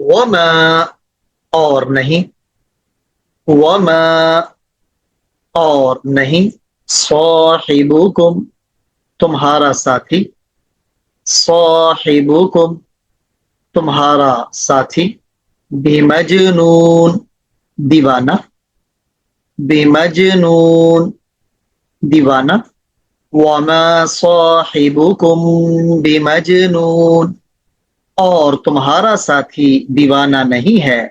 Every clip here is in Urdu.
وما اور نہیں، وما اور نہیں، صاحبکم تمہارا ساتھی، صاحبکم تمہارا ساتھی، بمجنون دیوانہ، بمجنون دیوانہ، وما صاحبکم بمجنون اور تمہارا ساتھی دیوانہ نہیں ہے،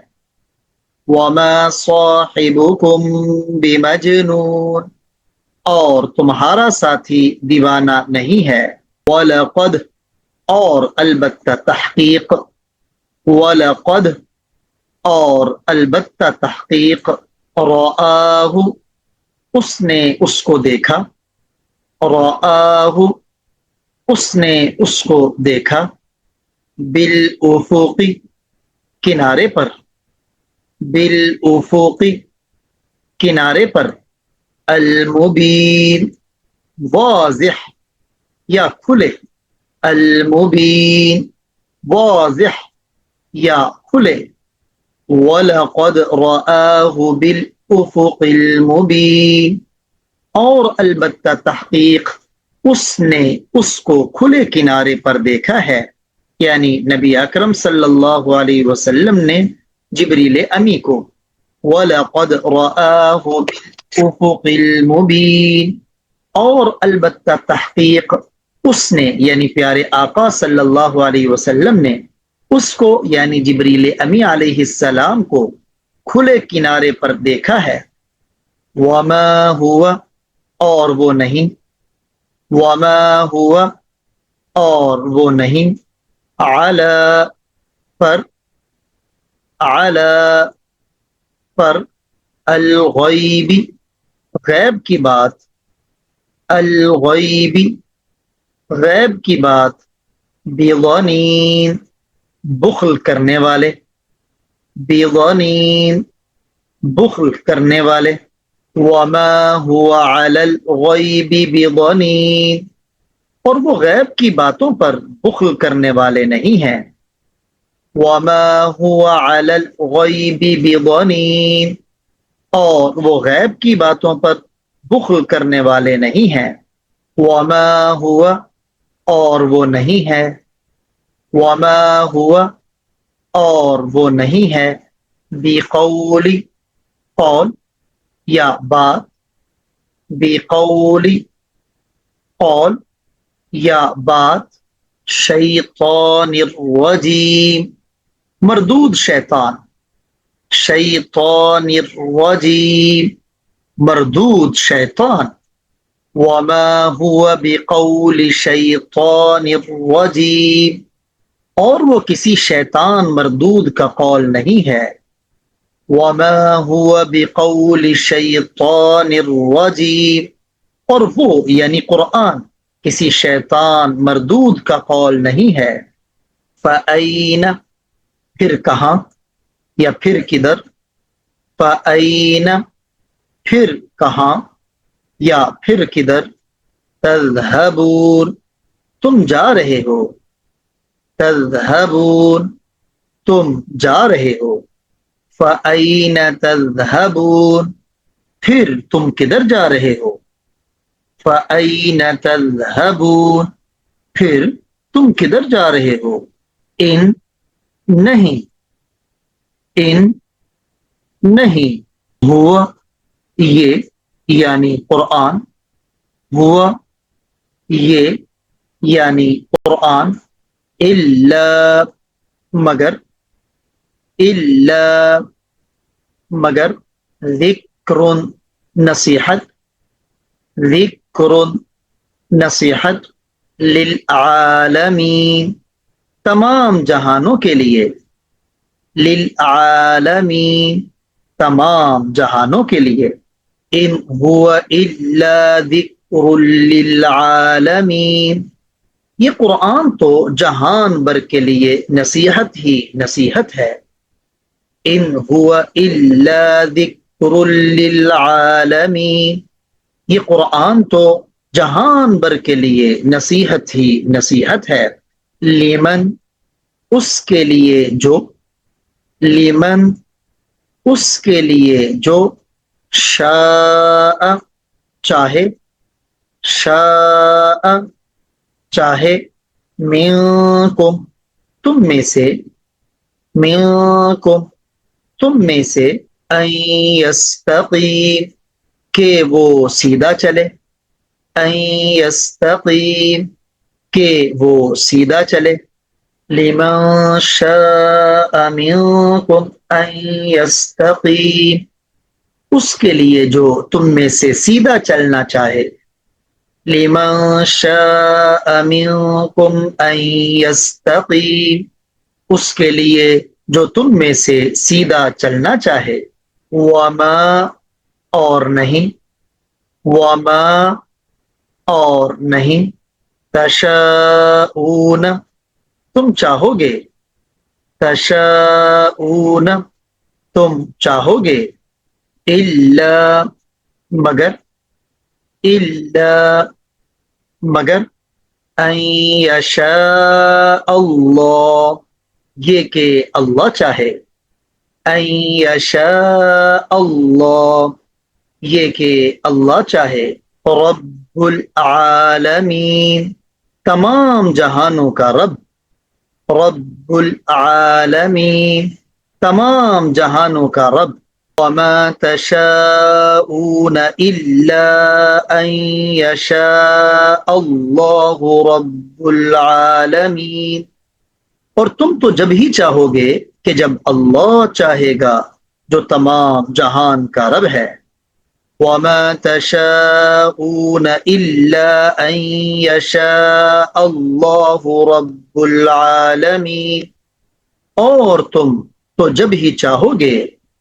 وما صاحبکم بمجنون اور تمہارا ساتھی دیوانہ نہیں ہے، وَلَقَدْ اور البتہ تحقیق، وَلَقَدْ اور البتہ تحقیق، رآہ اس نے اس کو دیکھا، رآہ اس نے اس کو دیکھا، بالافق کنارے پر، بالافق کنارے پر، المبین واضح یا کھلے، المبین واضح یا کھلے، وَلَقَدْ رَآهُ بِالْأُفُقِ الْمُبِينِ اور البتہ تحقیق اس نے اس کو کھلے کنارے پر دیکھا ہے، یعنی نبی اکرم صلی اللہ علیہ وسلم نے جبریل امی کو، وَلَقَدْ رَآهُ بِالْأُفُقِ الْمُبِينِ اور البتہ تحقیق اس نے یعنی پیارے آقا صلی اللہ علیہ وسلم نے اس کو یعنی جبریل امی علیہ السلام کو کھلے کنارے پر دیکھا ہے، وما ہوا اور وہ نہیں، وما ہوا اور وہ نہیں، علی پر، علی پر، الغیب غیب کی بات، الغیب غیب کی بات، بظنین بخل کرنے والے، بظنین بخل کرنے والے، وما هو علی الغیب بظنین اور وہ غیب کی باتوں پر بخل کرنے والے نہیں ہیں، وما هو علی الغیب بظنین اور وہ غیب کی باتوں پر بخل کرنے والے نہیں ہیں، وما هو اور وہ نہیں ہے، وما هو اور وہ نہیں ہے، بقول قول یا بات، بقول قول یا بات، شیطان الرجیم مردود شیطان، شیطان الرجیم مردود شیطان، وما هو بقول شیطان الرجیم اور وہ کسی شیطان مردود کا قول نہیں ہے، وما هو بقول شیطان الرجیم اور وہ یعنی قرآن کسی شیطان مردود کا قول نہیں ہے، فَأَيْنَ پھر کہاں یا پھر کدھر، فَأَيْنَ پھر کہاں یا پھر کدھر، تذہبون تم جا رہے ہو، تذہبون تم جا رہے ہو، فَأَيْنَ تَذْهَبُونَ پھر تم کدھر جا رہے ہو، فَأَيْنَ تَذْهَبُونَ پھر تم کدھر جا رہے ہو، ان نہیں، ان نہیں، ہوا یہ یعنی قرآن، ہوا یہ یعنی قرآن، الا مگر، الا مگر، ذکر نصیحت، ذکر نصیحت، للعالمین تمام جہانوں کے لیے، للعالمین تمام جہانوں کے لیے، ان هو الا ذکر للعالمین یہ قرآن تو جہان بھر کے لیے نصیحت ہی نصیحت ہے، ان هو الا ذکر للعالمین یہ قرآن تو جہان بھر کے لیے نصیحت ہی نصیحت ہے، لمن اس کے لیے جو، لمن اس کے لیے جو شاء چاہے، شاء چاہے، منکم تم میں سے، منکم تم میں سے، ان یستقیم کہ وہ سیدھا چلے، ان یستقیم کہ وہ سیدھا چلے، لمن شاء منکم ان یستقیم اس کے لیے جو تم میں سے سیدھا چلنا چاہے، لمن شاء منکم ان یستقیم اس کے لیے جو تم میں سے سیدھا چلنا چاہے، وما اور نہیں، وما اور نہیں، تشاءون تم چاہو گے، تشاءون تم چاہو گے، الا مگر، الا مگر، ان یشاء اللہ یہ کہ اللہ چاہے، ان یشاء اللہ یہ کہ اللہ چاہے، رب العالمین تمام جہانوں کا رب، رب العالمین تمام جہانوں کا رب، وما تشاءون الا ان یشاء اللہ رب العالمین اور تم تو جب ہی چاہو گے کہ جب اللہ چاہے گا جو تمام جہان کا رب ہے، وما تشاءون الا ان یشاء اللہ رب العالمین اور تم تو جب ہی چاہو گے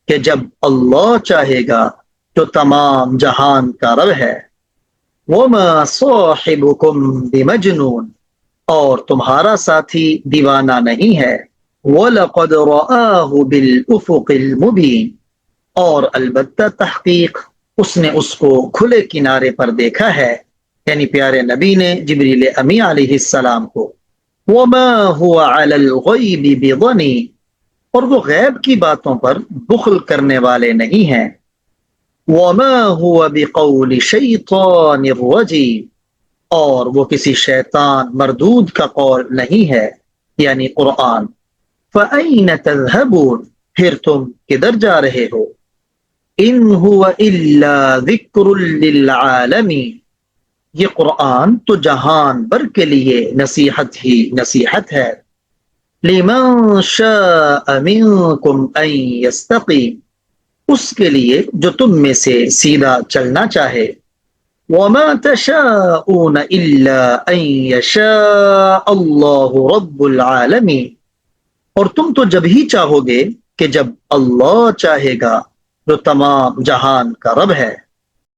کہ جب اللہ چاہے گا جو تمام جہان کا رب ہے، وما صاحبکم بمجنون اور تمہارا ساتھی دیوانہ نہیں ہے، وَلَقَدْ رَآهُ بِالْأُفُقِ الْمُبِينِ اور البتہ تحقیق اس نے اس کو کھلے کنارے پر دیکھا ہے، یعنی پیارے نبی نے جبریل امی علیہ السلام کو، وَمَا هُوَ عَلَى الْغَيْبِ بِضَنِينٍ اور وہ غیب کی باتوں پر بخل کرنے والے نہیں ہیں، وَمَا هُوَ بِقَوْلِ شَيْطَانِ الرَّجِيمِ اور وہ کسی شیطان مردود کا قول نہیں ہے، یعنی قرآن، فَأَيْنَ تَذْهَبُونَ پھر تم کدھر جا رہے ہو، ان هو الا ذکر للعالمین یہ قرآن تو جہان بھر کے لیے نصیحت ہی نصیحت ہے، لمن شاء منکم ان یستقیم اس کے لیے جو تم میں سے سیدھا چلنا چاہے، وما تشاءون الا ان یشاء اللہ رب العالمین اور تم تو جب ہی چاہو گے کہ جب اللہ چاہے گا جو تمام جہان کا رب ہے۔